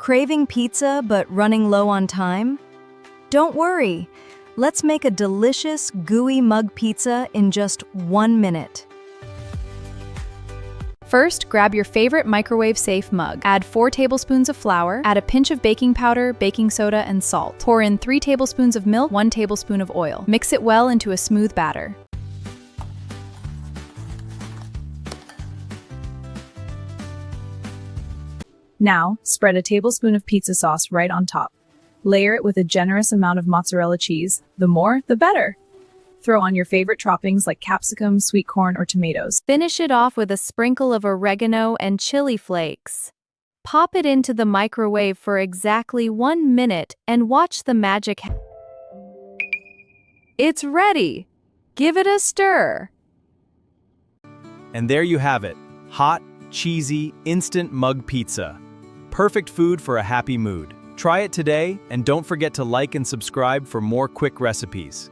Craving pizza but running low on time? Don't worry. Let's make a delicious, gooey mug pizza in just 1 minute. First, grab your favorite microwave-safe mug. Add 4 tablespoons of flour, add a pinch of baking powder, baking soda, and salt. Pour in 3 tablespoons of milk, 1 tablespoon of oil. Mix it well into a smooth batter. Now, spread a tablespoon of pizza sauce right on top. Layer it with a generous amount of mozzarella cheese. The more, the better. Throw on your favorite toppings like capsicum, sweet corn, or tomatoes. Finish it off with a sprinkle of oregano and chili flakes. Pop it into the microwave for exactly 1 minute and watch the magic happen. It's ready! Give it a stir. And there you have it. Hot, cheesy, instant mug pizza. Perfect food for a happy mood. Try it today and don't forget to like and subscribe for more quick recipes.